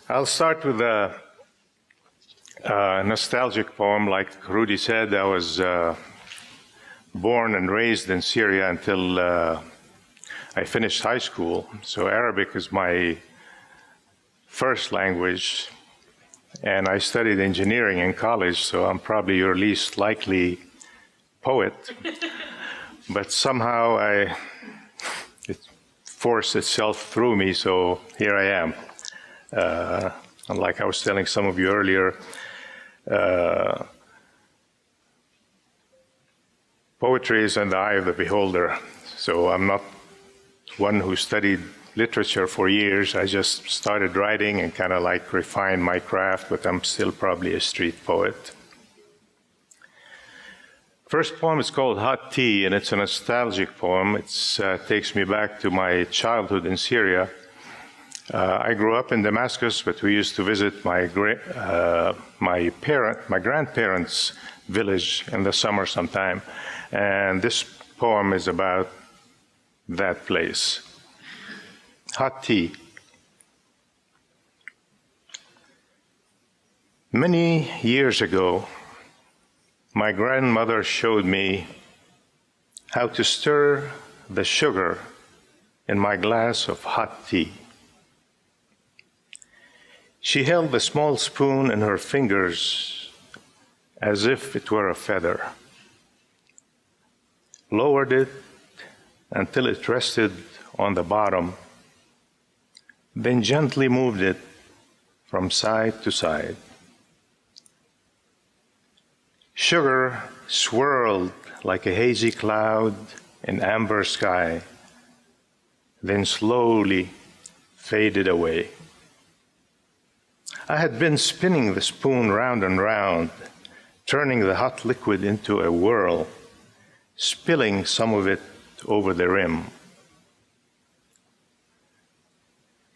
I'll start with a nostalgic poem. Like Rudi said, I was born and raised in Syria until I finished high school. So Arabic is my first language, and I studied engineering in college, so I'm probably your least likely poet. But somehow it forced itself through me, so here I am. And like I was telling some of you earlier, poetry is in the eye of the beholder. So I'm not one who studied literature for years. I just started writing and kind of like refined my craft, but I'm still probably a street poet. First poem is called Hot Tea, and it's a nostalgic poem. It takes me back to my childhood in Syria. I grew up in Damascus, but we used to visit my grandparents' village in the summer sometime. And this poem is about that place. Hot tea. Many years ago, my grandmother showed me how to stir the sugar in my glass of hot tea. She held the small spoon in her fingers as if it were a feather, lowered it until it rested on the bottom, then gently moved it from side to side. Sugar swirled like a hazy cloud in amber sky, then slowly faded away. I had been spinning the spoon round and round, turning the hot liquid into a whirl, spilling some of it over the rim.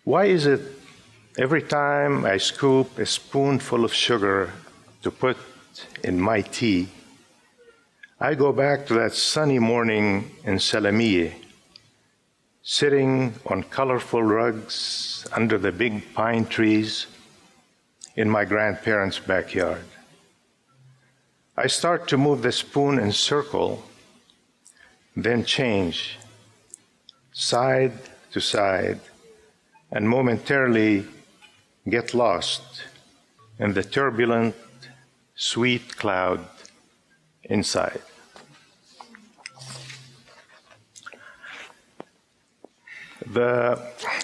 Why is it every time I scoop a spoonful of sugar to put in my tea, I go back to that sunny morning in Salamiyeh, sitting on colorful rugs under the big pine trees in my grandparents' backyard. I start to move the spoon in circle, then change, side to side, and momentarily get lost in the turbulent, sweet cloud inside. The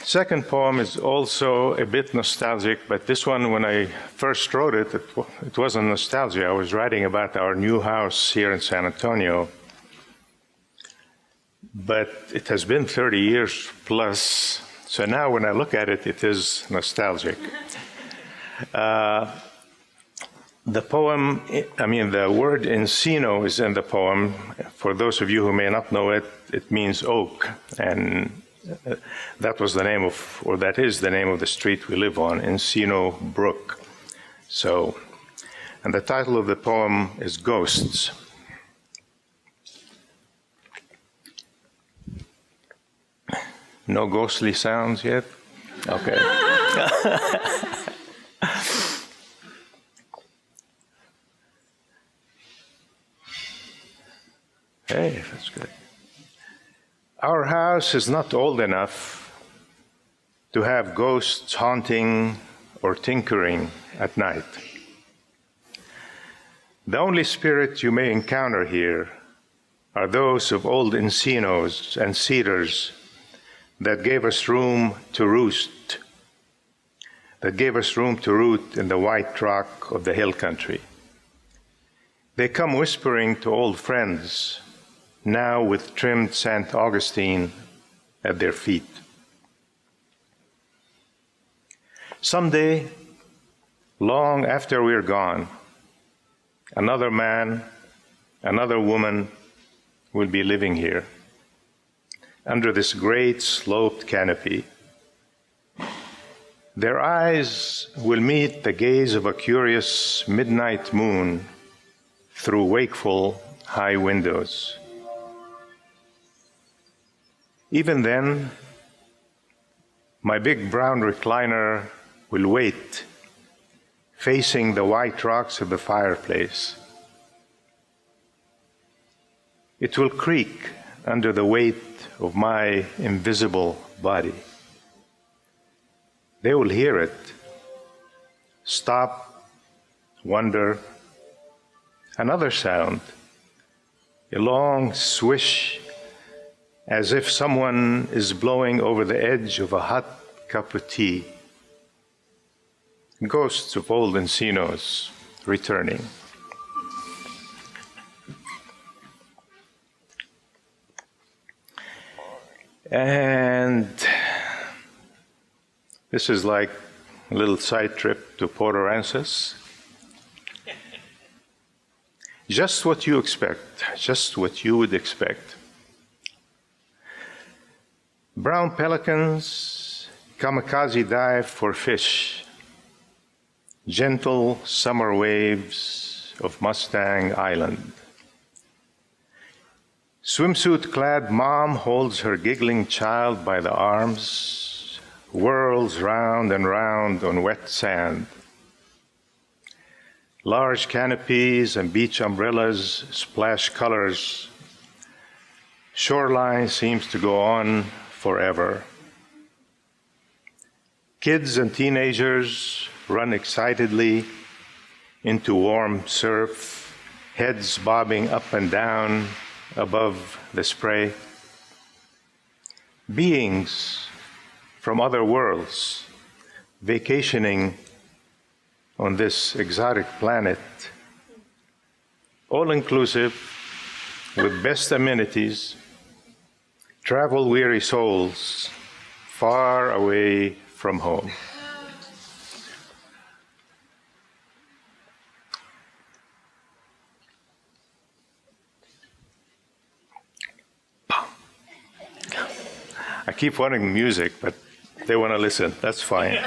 second poem is also a bit nostalgic, but this one, when I first wrote it, it wasn't nostalgia. I was writing about our new house here in San Antonio. But it has been 30 years plus, so now when I look at it, it is nostalgic. The poem, the word encino is in the poem. For those of you who may not know it, it means oak, and that was the name of, or that is the name of the street we live on, Encino Brook. So, and the title of the poem is Ghosts. No ghostly sounds yet? Okay. Hey, that's good. Our house is not old enough to have ghosts haunting or tinkering at night. The only spirit you may encounter here are those of old encinos and cedars that gave us room to roost, that gave us room to root in the white rock of the hill country. They come whispering to old friends, now with trimmed St. Augustine at their feet. Someday, long after we're gone, another man, another woman will be living here under this great sloped canopy. Their eyes will meet the gaze of a curious midnight moon through wakeful high windows. Even then, my big brown recliner will wait, facing the white rocks of the fireplace. It will creak under the weight of my invisible body. They will hear it, stop, wonder. Another sound, a long swish, as if someone is blowing over the edge of a hot cup of tea. Ghosts of old Encinos returning. And this is like a little side trip to Port Aransas. Just what you expect, just what you would expect. Brown pelicans kamikaze dive for fish. Gentle summer waves of Mustang Island. Swimsuit-clad mom holds her giggling child by the arms, whirls round and round on wet sand. Large canopies and beach umbrellas splash colors. Shoreline seems to go on forever. Kids and teenagers run excitedly into warm surf, heads bobbing up and down above the spray. Beings from other worlds vacationing on this exotic planet, all-inclusive, with best amenities, travel-weary souls far away from home. I keep wanting music, but they want to listen. That's fine.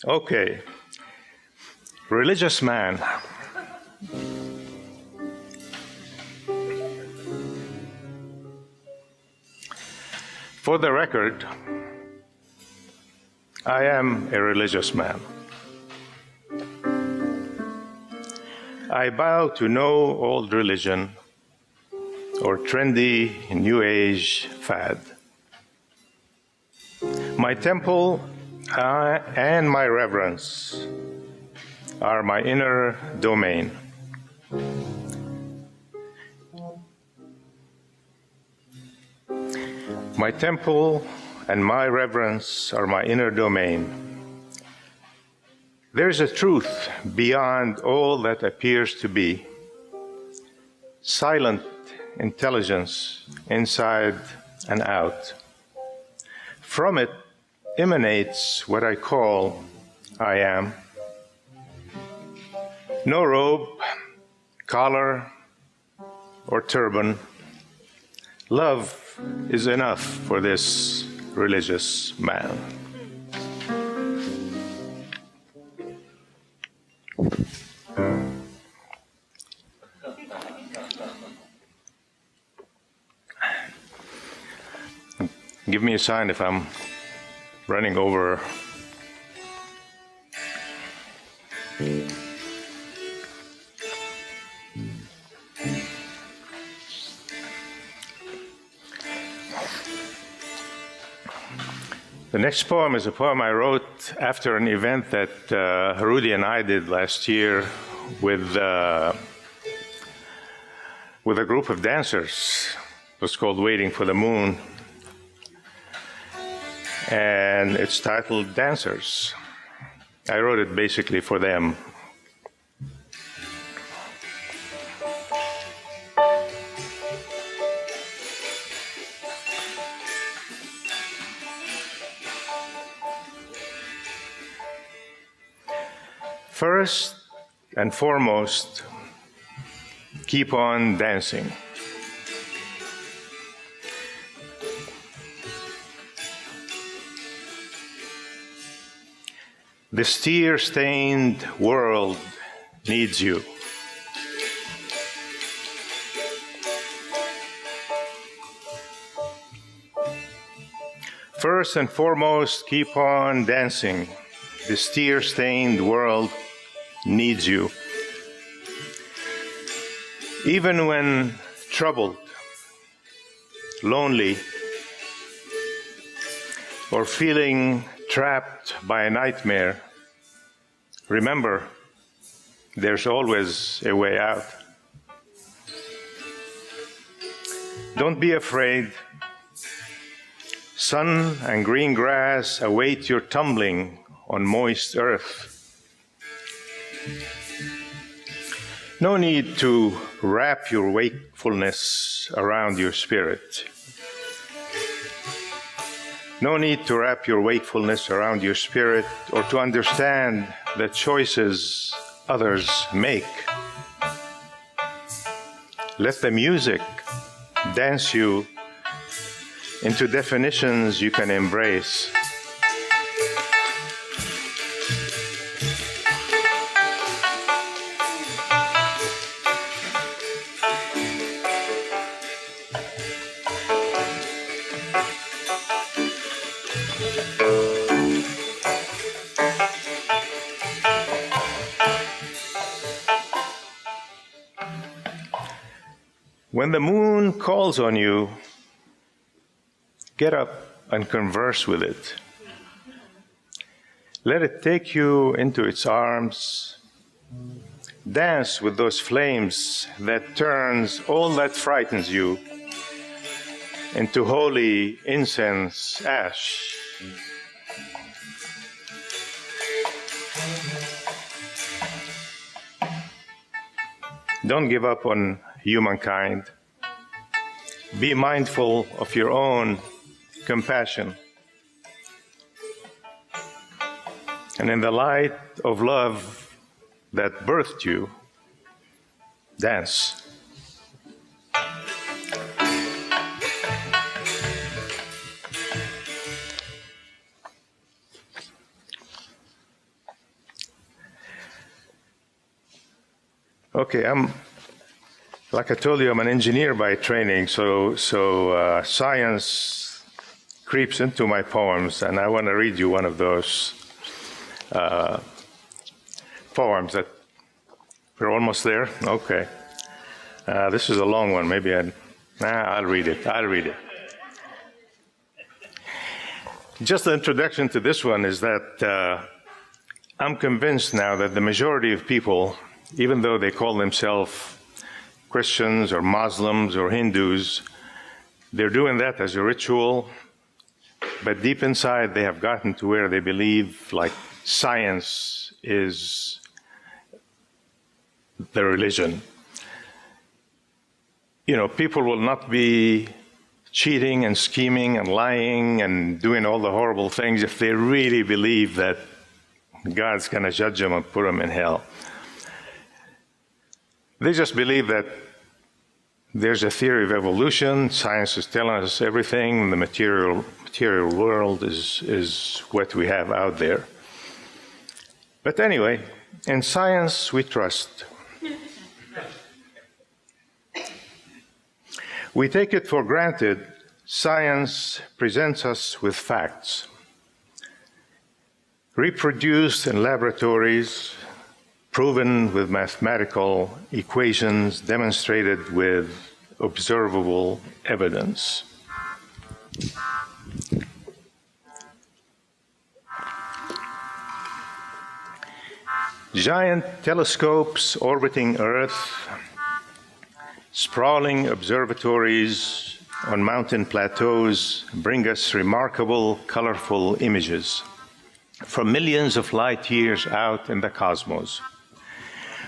Okay. Religious man. For the record, I am a religious man. I bow to no old religion or trendy New Age fad. My temple and my reverence are my inner domain. My temple and my reverence are my inner domain. There's a truth beyond all that appears to be. Silent intelligence inside and out. From it emanates what I call I am. No robe, collar, or turban. Love is enough for this religious man. Give me a sign if I'm running over. The next poem is a poem I wrote after an event that Rudi and I did last year with a group of dancers. It was called Waiting for the Moon. And it's titled Dancers. I wrote it basically for them. First and foremost, keep on dancing. This tear-stained world needs you. First and foremost, keep on dancing. This tear-stained world needs you. Even when troubled, lonely, or feeling trapped by a nightmare, remember, there's always a way out. Don't be afraid. Sun and green grass await your tumbling on moist earth. No need to wrap your wakefulness around your spirit. No need to wrap your wakefulness around your spirit or to understand the choices others make. Let the music dance you into definitions you can embrace. When the moon calls on you, get up and converse with it. Let it take you into its arms. Dance with those flames that turns all that frightens you into holy incense ash. Don't give up on humankind. Be mindful of your own compassion. And in the light of love that birthed you, dance. Okay, like I told you, I'm an engineer by training, so science creeps into my poems, and I want to read you one of those poems that we're almost there. Okay, this is a long one. Maybe I'll read it. Just the introduction to this one is that I'm convinced now that the majority of people, even though they call themselves Christians or Muslims or Hindus, they're doing that as a ritual, but deep inside they have gotten to where they believe like science is the religion. You know, people will not be cheating and scheming and lying and doing all the horrible things if they really believe that God's going to judge them and put them in hell. They just believe that there's a theory of evolution, science is telling us everything, the material world is what we have out there. But anyway, in science we trust. We take it for granted science presents us with facts, reproduced in laboratories, proven with mathematical equations, demonstrated with observable evidence. Giant telescopes orbiting Earth, sprawling observatories on mountain plateaus bring us remarkable, colorful images from millions of light years out in the cosmos.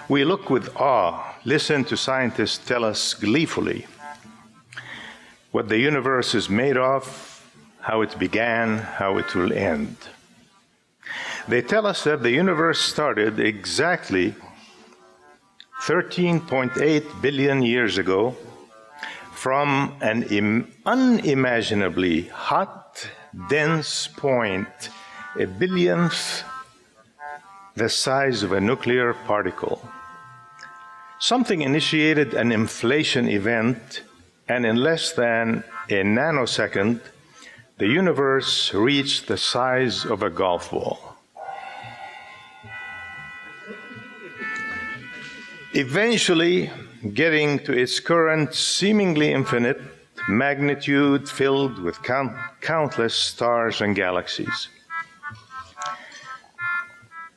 We look with awe, listen to scientists tell us gleefully what the universe is made of, how it began, how it will end. They tell us that the universe started exactly 13.8 billion years ago from an unimaginably hot, dense point, a billionth the size of a nuclear particle. Something initiated an inflation event, and in less than a nanosecond, the universe reached the size of a golf ball. Eventually getting to its current seemingly infinite magnitude filled with countless stars and galaxies.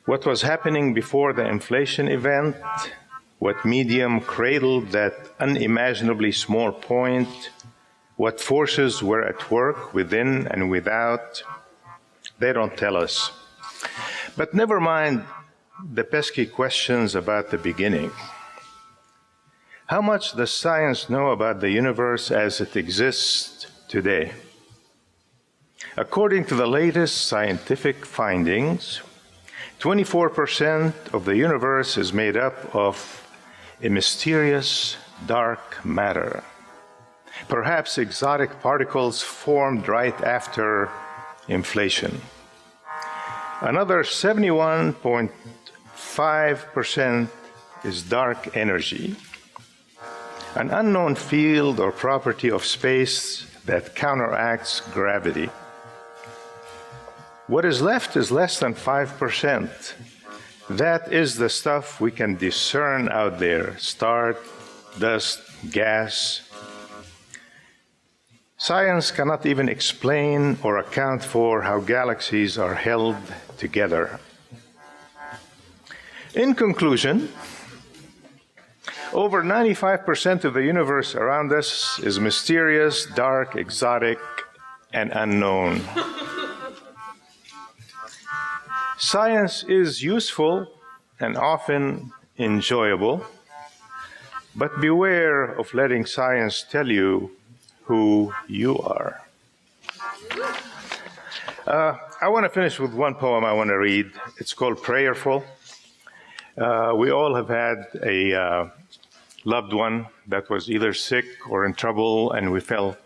What was happening before the inflation event, what medium cradled that unimaginably small point, what forces were at work within and without, they don't tell us. But never mind the pesky questions about the beginning. How much does science know about the universe as it exists today? According to the latest scientific findings, 24% of the universe is made up of a mysterious dark matter, perhaps exotic particles formed right after inflation. Another 71.5% is dark energy, an unknown field or property of space that counteracts gravity. What is left is less than 5%. That is the stuff we can discern out there: star, dust, gas. Science cannot even explain or account for how galaxies are held together. In conclusion, over 95% of the universe around us is mysterious, dark, exotic, and unknown. Science is useful and often enjoyable, but beware of letting science tell you who you are. I want to finish with one poem I want to read. It's called Prayerful. We all have had a loved one that was either sick or in trouble, and we felt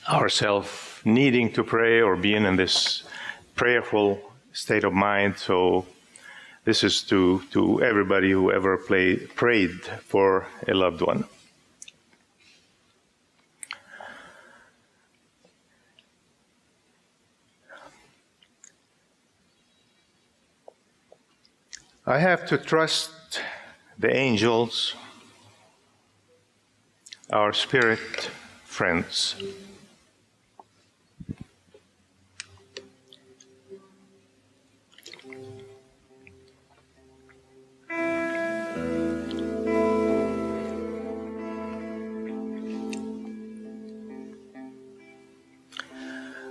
ourselves needing to pray or being in this prayerful state of mind. So this is to everybody who ever prayed for a loved one. I have to trust the angels, our spirit friends.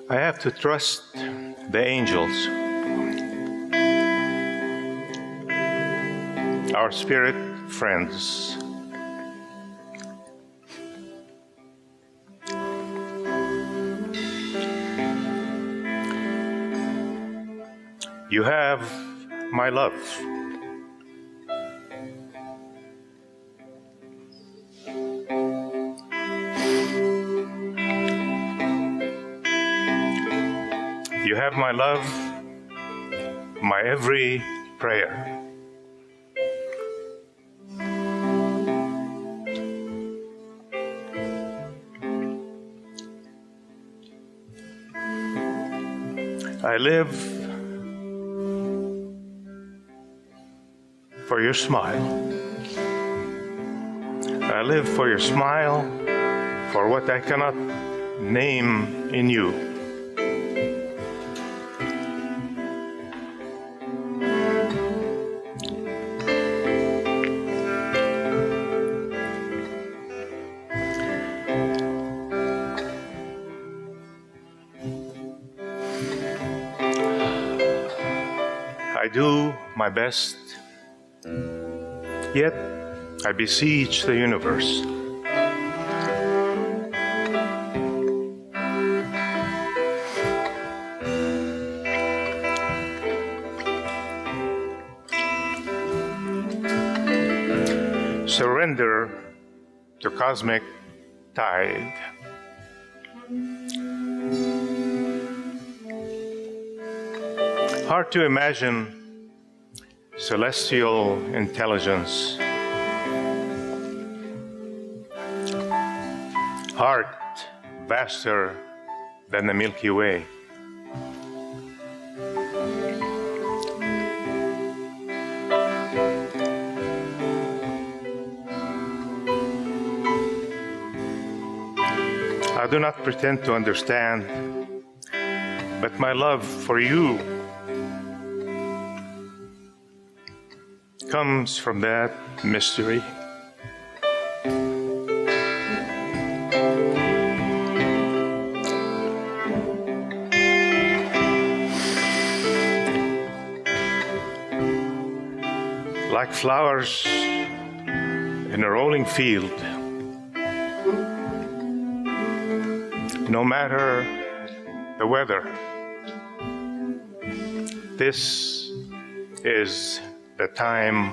I have to trust the angels, our spirit friends. You have my love. You have my love, my every prayer. I live for your smile. I live for your smile, for what I cannot name in you. I do my best, yet I beseech the universe. Surrender to cosmic tide. Hard to imagine celestial intelligence. Heart vaster than the Milky Way. I do not pretend to understand, but my love for you comes from that mystery. Like flowers in a rolling field, no matter the weather, this is the time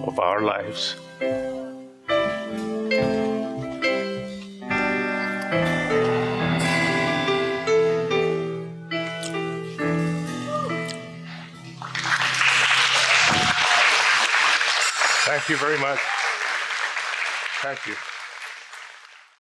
of our lives. Thank you very much. Thank you.